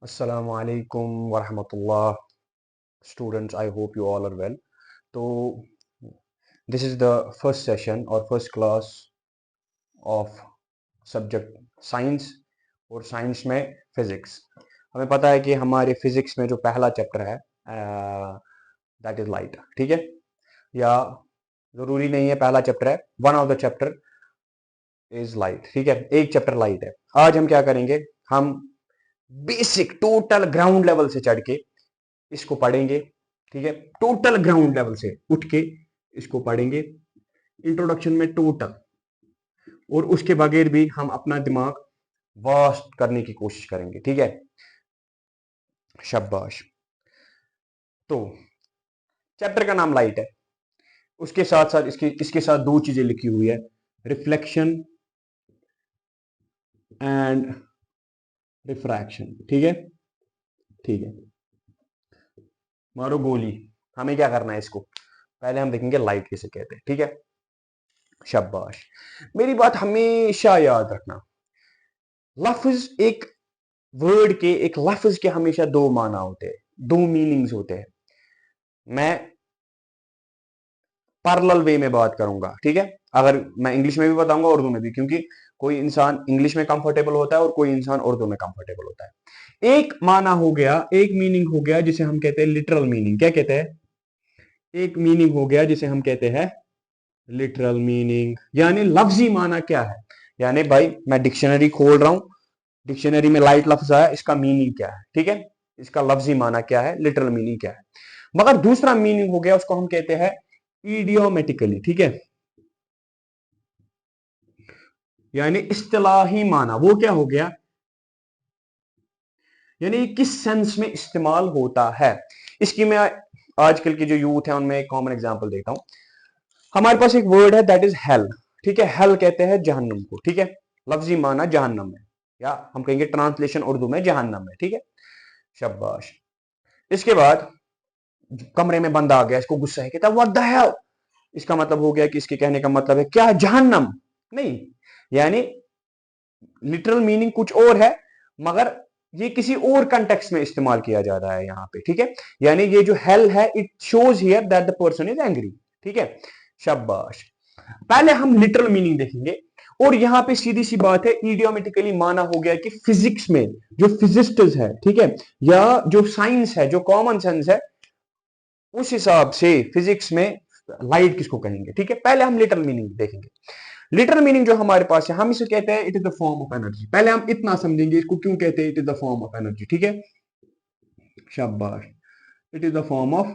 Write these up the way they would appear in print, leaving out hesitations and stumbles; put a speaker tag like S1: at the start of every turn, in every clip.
S1: Assalamu alaikum wa rahmatullah. Students, I hope you all are well. So, this is the first session or first class of subject science और science में physics. हमें पता है कि हमारे physics में जो पहला चैप्टर है दैट इज लाइट। ठीक है, या जरूरी नहीं है पहला चैप्टर है, one of the chapter is light. ठीक है, एक चैप्टर लाइट है। आज हम क्या करेंगे, हम बेसिक टोटल ग्राउंड लेवल से चढ़ के इसको पढ़ेंगे। ठीक है, टोटल ग्राउंड लेवल से उठ के इसको पढ़ेंगे, इंट्रोडक्शन में टोटल, और उसके बगैर भी हम अपना दिमाग वास्ट करने की कोशिश करेंगे। ठीक है, शाबाश। तो चैप्टर का नाम लाइट है, उसके साथ साथ इसके साथ दो चीजें लिखी हुई है, रिफ्लेक्शन एंड रिफ्रैक्शन। ठीक है, ठीक है, मारो गोली। हमें क्या करना है, इसको पहले हम देखेंगे लाइट किसे कहते हैं। ठीक है, शाबाश। मेरी बात हमेशा याद रखना, लफ्ज एक वर्ड के, एक लफ्ज के हमेशा दो माना होते हैं, दो मीनिंग्स होते हैं। मैं पैरेलल वे में बात करूंगा। ठीक है, अगर मैं इंग्लिश में भी बताऊंगा, उर्दू में भी, क्योंकि कोई इंसान इंग्लिश में कंफर्टेबल होता है और कोई इंसान उर्दू में कंफर्टेबल होता है। एक माना हो गया, एक मीनिंग हो गया जिसे हम कहते हैं लिटरल मीनिंग। क्या कहते हैं? एक मीनिंग हो गया जिसे हम कहते हैं लिटरल मीनिंग, यानी लफ्जी माना क्या है। यानी भाई मैं डिक्शनरी खोल रहा हूं, डिक्शनरी में लाइट लफ्ज आया, इसका मीनिंग क्या है। ठीक है, इसका लफ्जी माना क्या है, लिटरल मीनिंग क्या है। मगर दूसरा मीनिंग हो गया, उसको हम कहते हैं इडियोमेटिकली। ठीक है, यानी इस्तिलाही माना। वो क्या हो गया, यानी किस सेंस में इस्तेमाल होता है। इसकी मैं आजकल की जो यूथ है उनमें एक कॉमन एग्जांपल देता हूं। हमारे पास एक वर्ड है दैट इज हेल। ठीक है, हेल कहते हैं जहन्नम को। ठीक है, लफ्जी माना जहन्नम है, या हम कहेंगे ट्रांसलेशन उर्दू में जहन्नम है। ठीक है, शाबाश। इसके बाद कमरे में बंदा आ गया, इसको गुस्सा है, कहता व्हाट द हेल। इसका मतलब हो गया कि इसके कहने का मतलब है क्या, जहन्नम नहीं। यानी लिटरल मीनिंग कुछ और है, मगर ये किसी और कंटेक्स्ट में इस्तेमाल किया जा रहा है यहां पे। ठीक है, यानी ये जो हेल है, it shows here that the person is angry. ठीक है, शाबाश। पहले हम लिटरल मीनिंग देखेंगे, और यहां पे सीधी सी बात है, इडियोमेटिकली माना हो गया कि फिजिक्स में जो फिजिस्ट्स है, ठीक है, या जो साइंस है, जो कॉमन सेंस है, उस हिसाब से फिजिक्स में लाइट किसको कहेंगे। ठीक है, पहले हम लिटरल मीनिंग देखेंगे। लिटरल मीनिंग जो हमारे पास है, हम इसे कहते हैं it is the form of energy. पहले हम इतना समझेंगे इसको क्यों कहते हैं it is the form of energy. ठीक है, शाबाश। It is the form of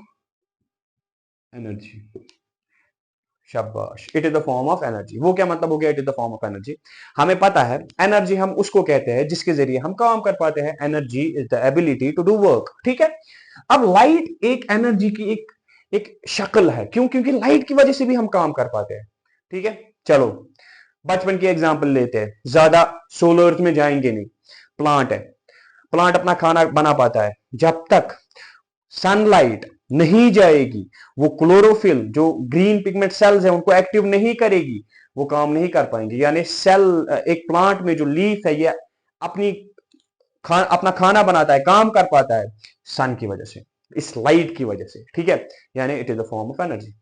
S1: energy, शाबाश। It is the form of energy, वो क्या मतलब हो गया, it is the form of energy. हमें पता है एनर्जी हम उसको कहते हैं जिसके जरिए हम काम कर पाते हैं। Energy is the ability to do work. ठीक है, अब लाइट एक एनर्जी की एक एक शक्ल है। क्यों? क्योंकि लाइट की वजह से भी हम काम कर पाते हैं। ठीक है, चलो बचपन की एग्जांपल लेते हैं, ज्यादा सोलर अर्थ में जाएंगे नहीं। प्लांट है, प्लांट अपना खाना बना पाता है, जब तक सनलाइट नहीं जाएगी, वो क्लोरोफिल जो ग्रीन पिगमेंट सेल्स है उनको एक्टिव नहीं करेगी, वो काम नहीं कर पाएंगे। यानी सेल, एक प्लांट में जो लीफ है, ये अपनी अपना खाना बनाता है, काम कर पाता है सन की वजह से, इस लाइट की वजह से। ठीक है, यानी it is the form of energy.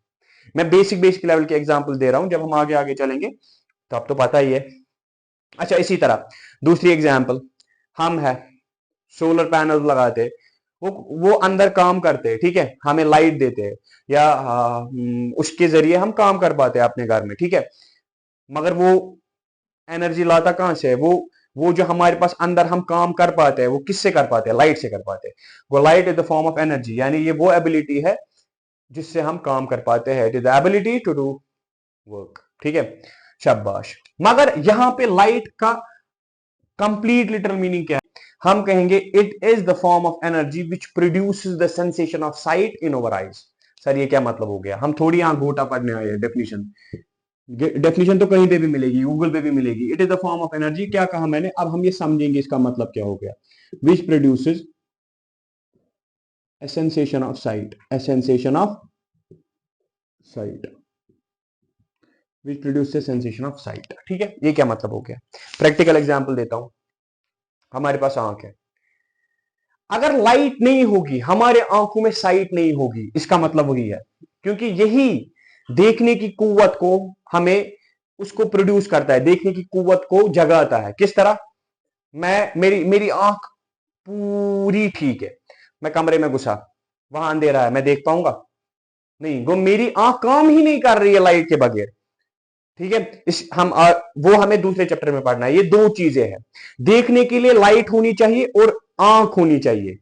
S1: मैं बेसिक बेसिक लेवल के एग्जांपल दे रहा हूं, जब हम आगे आगे चलेंगे तो अब तो पता ही है। अच्छा, इसी तरह दूसरी एग्जांपल, हम है सोलर पैनल लगाते, वो अंदर काम करते हैं। ठीक है, हमें लाइट देते हैं, या उसके जरिए हम काम कर पाते हैं अपने घर में। ठीक है, मगर वो एनर्जी लाता कहां से है, वो जो हमारे पास अंदर हम काम कर पाते हैं, वो किससे कर पाते हैं, लाइट से कर पाते हैं। वो light is the form of energy, यानी ये वो एबिलिटी है जिससे हम काम कर पाते हैं। It is the ability to do work. ठीक है, शाबाश। मगर यहां पे लाइट का कंप्लीट लिटरल मीनिंग क्या है, हम कहेंगे it is the form of energy which produces the sensation of site in our eyes. Sir ये क्या मतलब हो गया, हम थोड़ी यहां गोटा पढ़ने आए हैं। डेफिनेशन, डेफिनेशन तो कहीं पे भी मिलेगी, गूगल पे भी मिलेगी। It is the form of energy, क्या कहा मैंने, अब हम ये समझेंगे इसका मतलब क्या हो गया। Which produces A sensation of site, A sensation of site, which produces sensation of site. ठीक है, ये क्या मतलब हो गया। प्रैक्टिकल एग्जांपल देता हूं। हमारे पास आंख है, अगर लाइट नहीं होगी हमारे आंखों में साइट नहीं होगी, इसका मतलब वही है, क्योंकि यही देखने की कुव्वत को हमें उसको प्रोड्यूस करता है, देखने की कुव्वत को जगाता है। किस तरह? मैं मेरी मेरी आंख पूरी ठीक है, मैं कमरे में घुसा, वहां अंधेरा है, मैं देख पाऊंगा? नहीं, वो मेरी आंख काम ही नहीं कर रही है लाइट के बगैर। ठीक है, वो हमें दूसरे चैप्टर में पढ़ना है। ये दो चीजें हैं, देखने के लिए लाइट होनी चाहिए और आंख होनी चाहिए।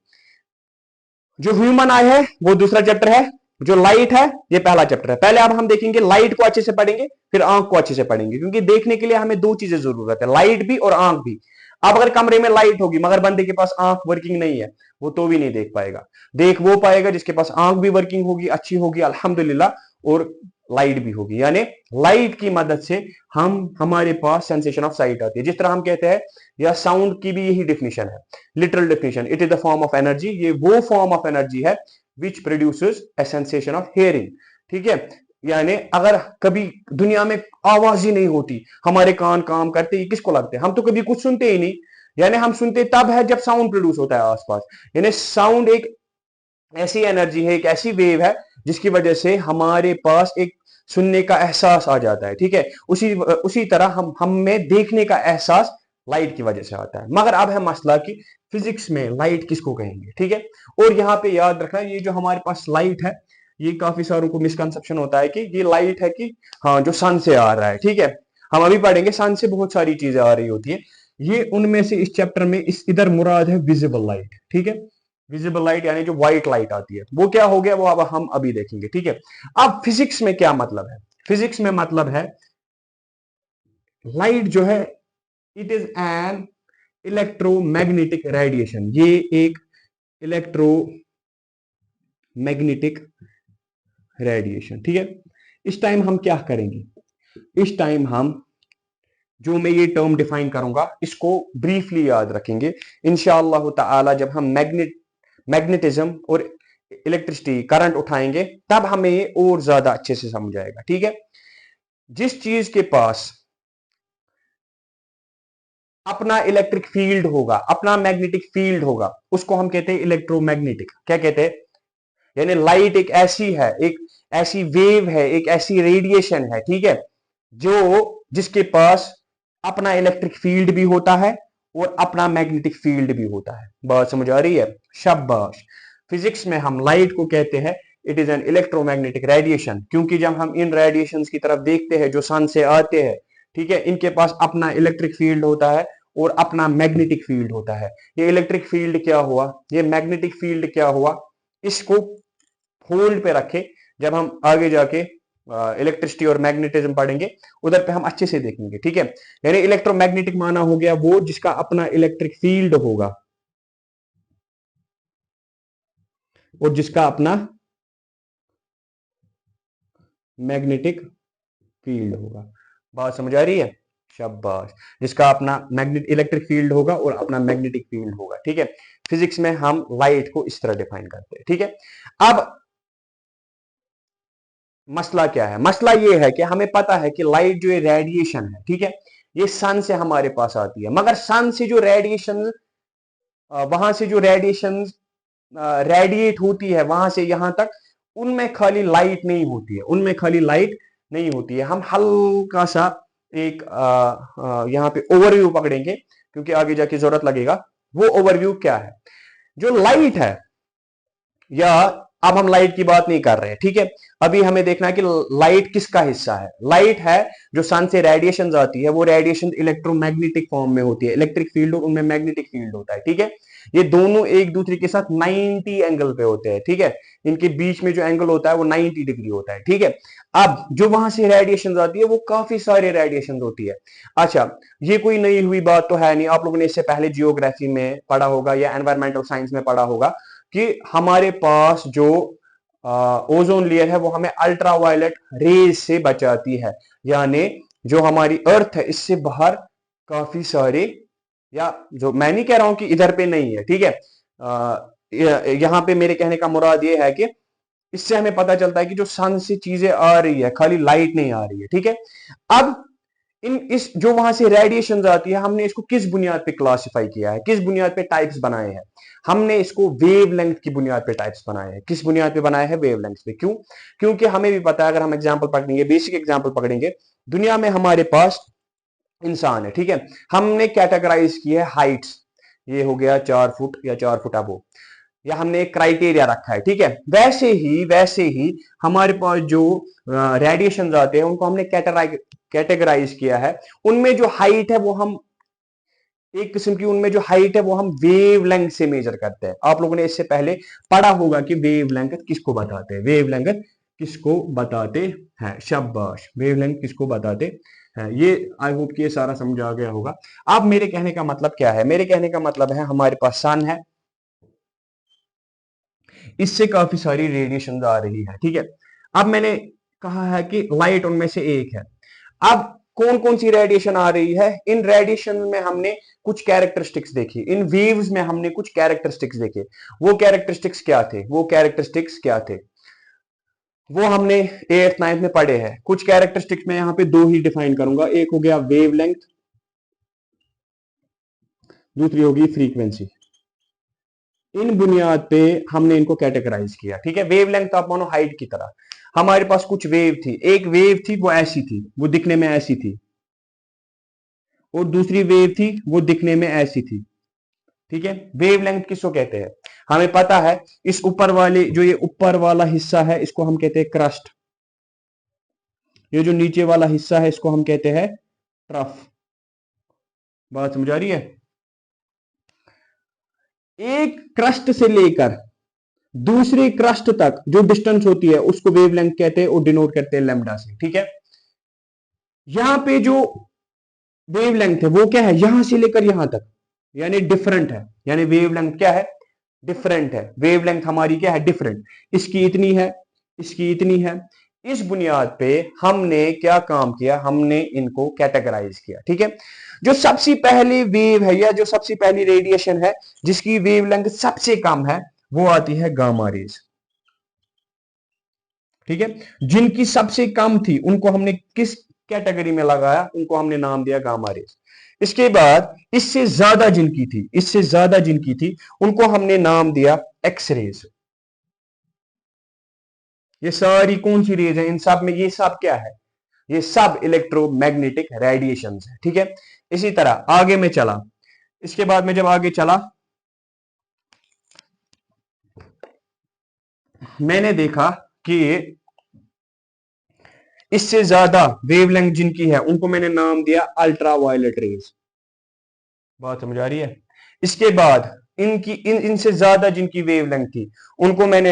S1: जो ह्यूमन आई है वो दूसरा चैप्टर है, जो लाइट है ये पहला चैप्टर है। पहले अब हम देखेंगे लाइट को अच्छे से पढ़ेंगे, फिर आंख को अच्छे से पढ़ेंगे, क्योंकि देखने के लिए हमें दो चीजें जरूरत है, लाइट भी और आंख भी। अब अगर कमरे में लाइट होगी मगर बंदे के पास आंख वर्किंग नहीं है, वो तो भी नहीं देख पाएगा। देख वो पाएगा जिसके पास आंख भी वर्किंग होगी, अच्छी होगी अल्हम्दुलिल्लाह, और लाइट भी होगी। यानी लाइट की मदद से हमारे पास सेंसेशन ऑफ साइट आती है। जिस तरह हम कहते हैं, या साउंड की भी यही डेफिनेशन है, literal definition, it is the form of energy. ये वो फॉर्म ऑफ एनर्जी है which produces A sensation of hearing. ठीक है, यानी अगर कभी दुनिया में आवाज ही नहीं होती, हमारे कान काम करते ही किसको लगते हैं? हम तो कभी कुछ सुनते ही नहीं। यानी हम सुनते तब है जब साउंड प्रोड्यूस होता है आसपास। यानी साउंड एक ऐसी एनर्जी है, एक ऐसी वेव है जिसकी वजह से हमारे पास एक सुनने का एहसास आ जाता है। ठीक है, उसी उसी तरह हम में देखने का एहसास लाइट की वजह से आता है। मगर अब है मसला कि फिजिक्स में लाइट किसको कहेंगे। ठीक है, और यहाँ पे याद रखना, ये जो हमारे पास लाइट है, ये काफी सारों को मिसकंसेप्शन होता है कि ये लाइट है कि हाँ जो सन से आ रहा है। ठीक है, हम अभी पढ़ेंगे सन से बहुत सारी चीजें आ रही होती है, ये उनमें से इस चैप्टर में इस इधर मुराद है विजिबल लाइट। ठीक है, विजिबल लाइट यानी जो व्हाइट लाइट आती है, वो क्या हो गया वो अब हम अभी देखेंगे। ठीक है, अब फिजिक्स में क्या मतलब है? फिजिक्स में मतलब है लाइट जो है, it is an electromagnetic radiation. ये एक इलेक्ट्रोमैग्नेटिक रेडिएशन। ठीक है, इस टाइम हम क्या करेंगे? इस टाइम हम जो मैं ये टर्म डिफाइन करूंगा इसको ब्रीफली याद रखेंगे इंशाअल्लाह ताला। जब हम मैग्नेटिज्म और इलेक्ट्रिसिटी करंट उठाएंगे तब हमें ये और ज्यादा अच्छे से समझ आएगा। ठीक है, जिस चीज के पास अपना इलेक्ट्रिक फील्ड होगा, अपना मैग्नेटिक फील्ड होगा, उसको हम कहते हैं इलेक्ट्रोमैग्नेटिक। क्या कहते हैं? यानी लाइट एक ऐसी है, एक ऐसी वेव है, एक ऐसी रेडिएशन है, ठीक है, जो जिसके पास अपना इलेक्ट्रिक फील्ड भी होता है और अपना मैग्नेटिक फील्ड भी होता है। बात समझ आ रही है? शाबाश। फिजिक्स में हम लाइट को कहते हैं it is an electromagnetic radiation, क्योंकि जब हम इन रेडिएशंस की तरफ देखते हैं जो सन से आते हैं, ठीक है, इनके पास अपना इलेक्ट्रिक फील्ड होता है और अपना मैग्नेटिक फील्ड होता है। ये इलेक्ट्रिक फील्ड क्या हुआ, ये मैग्नेटिक फील्ड क्या हुआ, इसको होल्ड पे रखे। जब हम आगे जाके इलेक्ट्रिसिटी और मैग्नेटिज्म पढ़ेंगे उधर पे हम अच्छे से देखेंगे। ठीक है, यानी इलेक्ट्रोमैग्नेटिक माना हो गया वो जिसका अपना इलेक्ट्रिक फील्ड होगा और जिसका अपना मैग्नेटिक फील्ड होगा। बात समझ आ रही है? शाबाश। जिसका अपना मैग्नेट इलेक्ट्रिक फील्ड होगा और अपना मैग्नेटिक फील्ड होगा। ठीक है, फिजिक्स में हम लाइट को इस तरह डिफाइन करते हैं। ठीक है, अब मसला क्या है? मसला ये है कि हमें पता है कि लाइट जो ये रेडिएशन है, ठीक है, ये सन से हमारे पास आती है, मगर सन से जो रेडिएशन वहां से जो रेडिएशन रेडिएट होती है वहां से यहां तक, उनमें खाली लाइट नहीं होती है, उनमें खाली लाइट नहीं होती है। हम हल्का सा एक यहाँ पे ओवरव्यू पकड़ेंगे क्योंकि आगे जाके जरूरत लगेगा। वो ओवरव्यू क्या है? जो लाइट है, या अब हम लाइट की बात नहीं कर रहे हैं, ठीक है, अभी हमें देखना है कि लाइट किसका हिस्सा है। लाइट है जो सन से रेडिएशन आती है, वो रेडिएशन इलेक्ट्रोमैग्नेटिक फॉर्म में होती है, इलेक्ट्रिक फील्ड और उनमें मैग्नेटिक फील्ड होता है। ठीक है, ये दोनों एक दूसरे के साथ 90 एंगल पे होते हैं। ठीक है, इनके बीच में जो एंगल होता है वो 90 डिग्री होता है। ठीक है, अब जो वहां से रेडिएशन आती है वो काफी सारे रेडिएशन होती है। अच्छा, ये कोई नई हुई बात तो है नहीं, आप लोगों ने इससे पहले जियोग्राफी में पढ़ा होगा या एनवायरमेंटल साइंस में पढ़ा होगा कि हमारे पास जो ओजोन लेयर है वो हमें अल्ट्रावायलेट रेज से बचाती है। यानी जो हमारी अर्थ है इससे बाहर काफी सारे, या जो मैं नहीं कह रहा हूं कि इधर पे नहीं है, ठीक है, यहां पे मेरे कहने का मुराद ये है कि इससे हमें पता चलता है कि जो सन से चीजें आ रही है खाली लाइट नहीं आ रही है। ठीक है, अब इन इस जो वहां से रेडिएशन आती है, हमने इसको किस बुनियाद पे क्लासिफाई किया है, किस बुनियाद पे टाइप्स बनाए हैं? हमने इसको वेवलेंथ की बुनियाद पे टाइप्स बनाए हैं। किस बुनियाद पे बनाए हैं? वेवलेंथ पे। क्यों? क्योंकि हमें भी पता है, अगर हम एग्जांपल पकड़ेंगे, बेसिक एग्जांपल पकड़ेंगे, दुनिया में हमारे पास इंसान है, ठीक है, हमने कैटेगराइज किया है हाइट्स, ये हो गया 4 फुट या 4 फुट अबो, या हमने एक क्राइटेरिया रखा है, ठीक है। वैसे ही हमारे पास जो रेडिएशन आते हैं उनको हमने कैटेगराइज किया है। उनमें जो हाइट है वो हम एक किस्म की उनमें जो हाइट है वो हम वेवलेंथ से मेजर करते हैं। आप लोगों ने इससे पहले पढ़ा होगा कि वेवलेंथ किसको बताते हैं, वेवलेंथ किसको बताते हैं। शाबाश, वेवलेंथ किसको बताते हैं। ये आई होप कि ये सारा समझ आ गया होगा। अब मेरे कहने का मतलब क्या है? मेरे कहने का मतलब है हमारे पास सन है, इससे काफी सारी रेडिएशन आ रही है, ठीक है। अब मैंने कहा है कि लाइट उनमें से एक है। अब कौन कौन सी रेडिएशन आ रही है? इन रेडिएशन में हमने कुछ कैरेक्टरिस्टिक्स देखी, इन वेव्स में हमने कुछ कैरेक्टरिस्टिक्स देखे। वो कैरेक्टरिस्टिक्स क्या थे? वो हमने 8th 9th में पढ़े हैं। कुछ कैरेक्टरिस्टिक्स में यहां पे दो ही डिफाइन करूंगा, एक हो गया वेवलेंथ, दूसरी होगी फ्रीक्वेंसी। इन बुनियाद पे हमने इनको कैटेगराइज किया, ठीक है। वेवलेंथ आप मानो हाइट की तरह, हमारे पास कुछ वेव थी, एक वेव थी वो ऐसी थी, वो दिखने में ऐसी थी, और दूसरी वेव थी वो दिखने में ऐसी थी, ठीक है। वेवलेंथ किसको कहते हैं? हमें पता है, इस ऊपर वाले जो ये ऊपर वाला हिस्सा है इसको हम कहते हैं क्रस्ट, ये जो नीचे वाला हिस्सा है इसको हम कहते हैं ट्रफ। बात समझ आ रही है? एक क्रस्ट से लेकर दूसरी क्रस्ट तक जो डिस्टेंस होती है उसको वेवलेंथ कहते हैं और डिनोट करते हैं लैम्डा से, ठीक है। यहां पे जो वेवलेंथ है वो क्या है? यहां से लेकर यहां तक, यानी डिफरेंट है, यानी वेवलेंथ क्या है? डिफरेंट है। वेवलेंथ हमारी क्या है? डिफरेंट। इसकी इतनी है, इसकी इतनी है। इस बुनियाद पे हमने क्या काम किया? हमने इनको कैटेगराइज किया, ठीक है। जो सबसे पहली वेव है या जो सबसे पहली रेडिएशन है जिसकी वेवलेंथ सबसे कम है वो आती है गामा रेज, ठीक है। जिनकी सबसे कम थी उनको हमने किस कैटेगरी में लगाया? उनको हमने नाम दिया गामा रेज। इसके बाद इससे ज्यादा जिनकी थी उनको हमने नाम दिया एक्स रेज। ये सारी कौन सी रेज है? इन सब में ये सब क्या है? ये सब इलेक्ट्रोमैग्नेटिक रेडिएशंस है, ठीक है। इसी तरह आगे में चला, इसके बाद में जब आगे चला मैंने देखा कि इससे ज्यादा वेवलेंथ जिनकी है उनको मैंने नाम दिया अल्ट्रा वायलेट रेज। बात समझ आ रही है? इसके बाद इनसे ज्यादा जिनकी वेवलेंथ थी उनको मैंने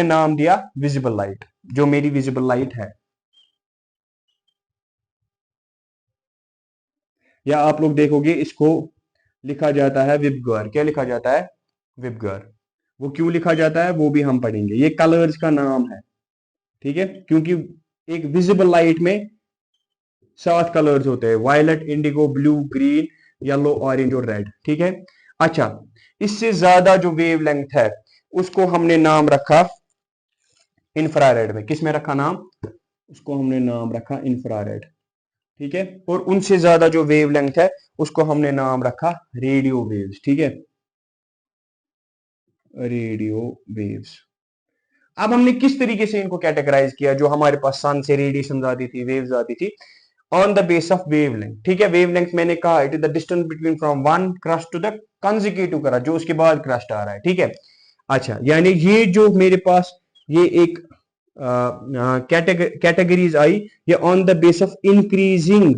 S1: नाम दिया विजिबल लाइट, जो मेरी विजिबल लाइट है। या आप लोग देखोगे इसको लिखा जाता है विबगर। क्या लिखा जाता है? विबगर। वो क्यों लिखा जाता है वो भी हम पढ़ेंगे। ये कलर्स का नाम है, ठीक है, क्योंकि एक विजिबल लाइट में 7 कलर्स होते हैं, violet, indigo, blue, green, yellow, orange और रेड, ठीक है। अच्छा, इससे ज्यादा जो वेवलेंथ है उसको हमने नाम रखा इंफ्रारेड में। किस में रखा नाम? उसको हमने नाम रखा इंफ्रारेड, ठीक है। और उनसे ज्यादा जो वेवलेंथ है उसको हमने नाम रखा रेडियो वेव्स, ठीक है, रेडियो वेव्स। अब हमने किस तरीके से इनको कैटेगराइज किया? जो हमारे पास सन से रेडिएशन आती थी, वेव्स आती थी, on the base of wavelength, ठीक है। वेवलेंथ मैंने कहा it is the distance between from one crest to the consecutive crest, जो उसके बाद क्रस्ट आ रहा है, ठीक है। अच्छा, यानी ये जो मेरे पास ये एक कैटेगरीज आई, ये on the base of increasing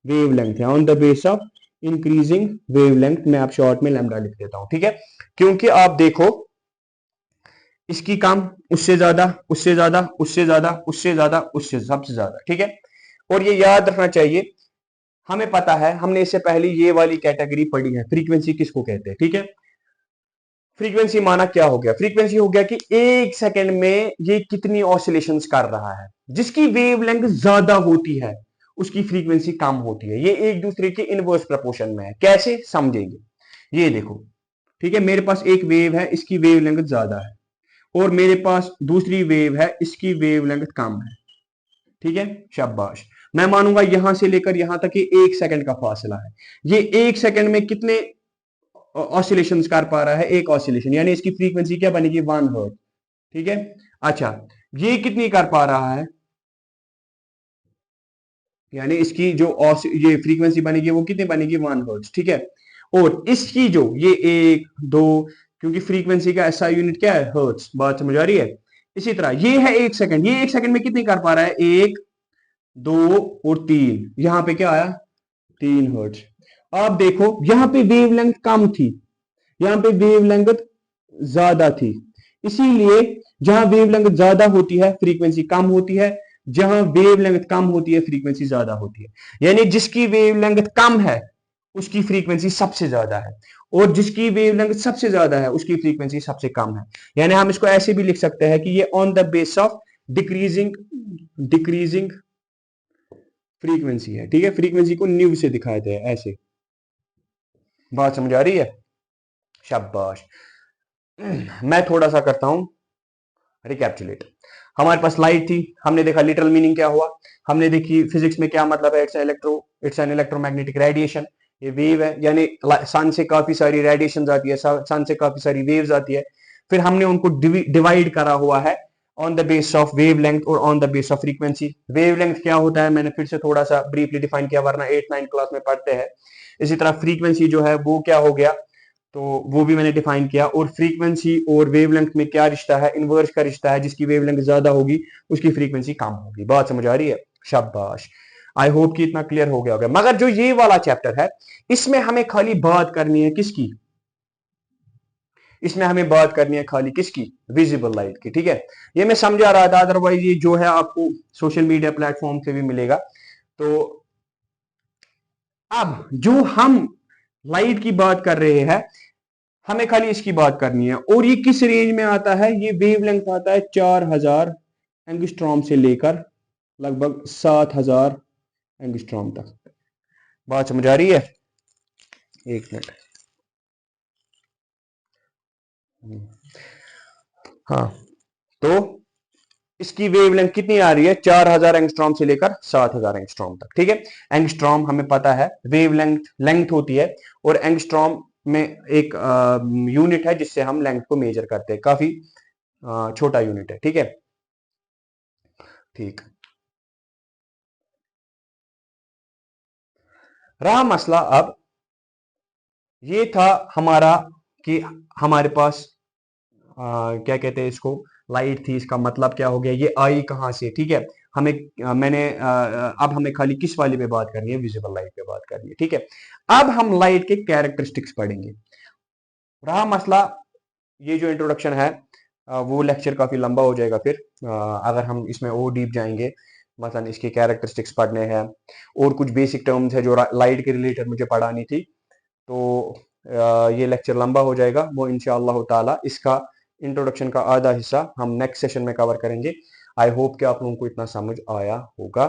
S1: wavelength है, on the base of increasing wavelength. मैं आप शॉर्ट में लैम्डा लिख देता हूं, ठीक है। क्योंकि आप देखो, इसकी कम, उससे ज्यादा, उससे ज्यादा, उससे ज्यादा, उससे ज्यादा, उससे सबसे ज्यादा, ठीक है। और ये याद रखना चाहिए, हमें पता है, हमने इससे पहले ये वाली कैटेगरी पढ़ी है, फ्रीक्वेंसी किसको कहते हैं, ठीक है। फ्रीक्वेंसी माना क्या हो गया? फ्रीक्वेंसी हो गया कि एक सेकंड में ये कितनी ऑसिलेशंस कर रहा है। जिसकी वेवलेंथ ज्यादा होती है उसकी फ्रीक्वेंसी कम होती है। ये एक दूसरे के इनवर्स प्रोपोर्शन में है। कैसे समझेंगे? ये देखो, ठीक है, मेरे पास एक वेव है, इसकी वेवलेंथ ज्यादा है, और मेरे पास दूसरी वेव है, इसकी वेवलेंथ कम है, ठीक है, शाबाश। मैं मानूंगा यहां से लेकर यहां तक ये 1 सेकंड का फासला है। ये 1 सेकंड में कितने ऑसिलेशन कर पा रहा है? एक ऑसिलेशन, यानी इसकी फ्रीक्वेंसी क्या बनेगी? 1 हर्ट्ज। ठीक है, अच्छा ये कितनी कर पा रहा है? यानी इसकी जो ये फ्रीक्वेंसी बनेगी वो कितनी बनेगी? 1 हर्ट्ज। ठीक है, और इसकी जो ये 1 2, क्योंकि फ्रीक्वेंसी का ऐसा यूनिट क्या है? हर्ट्ज। बात समझ आ रही है? इसी तरह ये है 1 सेकंड, ये 1 सेकंड में कितनी कर पा रहा है? 1 2 और 3, यहां पे क्या आया? 3 हर्ट्ज। आप देखो यहां पे वेवलेंथ कम थी, यहां पे वेवलेंथ ज्यादा थी, इसीलिए जहां वेवलेंथ ज्यादा होती है फ्रीक्वेंसी कम होती है, जहां वेवलेंथ कम होती है फ्रीक्वेंसी ज्यादा होती है। यानी जिसकी वेवलेंथ कम है उसकी फ्रीक्वेंसी सबसे ज्यादा है, और जिसकी वेवलेंथ सबसे ज्यादा है उसकी फ्रीक्वेंसी सबसे कम है। यानी हम इसको ऐसे भी लिख सकते हैं कि ये on the base of decreasing decreasing frequency है। ठीक है, फ्रीक्वेंसी को न्यू से दिखाते हैं ऐसे। बात समझ आ रही है? शाबाश। मैं थोड़ा सा करता हूं रिकैप्चुलेट। हमारे पास लाइट थी, हमने देखा लिटरल मीनिंग क्या हुआ, हमने देखी फिजिक्स में क्या मतलब है, इट्स एन इलेक्ट्रोमैग्नेटिक रेडिएशन। ये वेव है, यानी सन से काफी सारी रेडिएशन आती है, सन से काफी सारी वेव्स आती है। फिर हमने उनको डिवाइड करा हुआ है on the base of wavelength और on the base of frequency. Wavelength क्या होता है मैंने फिर से थोड़ा सा ब्रीफली डिफाइन किया, वरना 8 9 क्लास में पढ़ते हैं। इसी तरह फ्रीक्वेंसी जो है वो क्या हो गया, तो वो भी मैंने डिफाइन किया। और फ्रीक्वेंसी और वेवलेंथ में क्या रिश्ता है? इनवर्स का रिश्ता है, जिसकी वेवलेंथ ज्यादा होगी उसकी फ्रीक्वेंसी कम होगी। बात समझ आ रही है? शाबाश। आई होप कि इतना क्लियर हो गया होगा। मगर जो ये वाला चैप्टर है इसमें हमें खाली बात करनी है किसकी? इसमें हमें बात करनी है खाली किसकी? विजिबल लाइट की। ठीक है, ये मैं समझा रहा था, अदरवाइज ये जो है आपको सोशल मीडिया प्लेटफॉर्म से भी मिलेगा। तो अब जो हम लाइट की बात कर रहे हैं हमें खाली इसकी बात करनी है, और ये किस रेंज में आता है? ये वेवलेंथ आता है 4000 एंगस्ट्रॉम से लेकर लगभग 7000 एंगस्ट्रॉम तक। बात समझ आ रही है? एक मिनट। हाँ, तो इसकी वेवलेंथ कितनी आ रही है? 4000 एंगस्ट्रॉम से लेकर 7000 एंगस्ट्रॉम तक। ठीक है, एंगस्ट्रॉम हमें पता है वेवलेंथ लेंथ होती है, और एंगस्ट्रॉम में एक यूनिट है जिससे हम लेंथ को मेजर करते हैं, काफी छोटा यूनिट है। ठीक है, ठीक। रहा मसला अब, ये था हमारा कि हमारे पास क्या कहते हैं इसको, लाइट थी, इसका मतलब क्या हो गया, ये आई कहां से? ठीक है, हमें अब हमें खाली किस वाली पे बात करनी है? विजिबल लाइट पे बात करनी है। ठीक है, अब हम लाइट के कैरेक्टरिस्टिक्स पढ़ेंगे। रहा मसला, ये जो इंट्रोडक्शन है वो लेक्चर काफी लंबा हो जाएगा फिर, अगर हम इसमें और डीप जाएंगे, मतलब इसके कैरेक्टरिस्टिक्स पढ़ने हैं और कुछ बेसिक टर्म्स है जो लाइट के रिलेटेड मुझे पढ़ानी थी, तो ये लेक्चर लंबा हो जाएगा। वो इंशाअल्लाह ताला इसका इंट्रोडक्शन का आधा हिस्सा हम नेक्स्ट सेशन में कवर करेंगे। आई होप कि आप लोगों को इतना समझ आया होगा।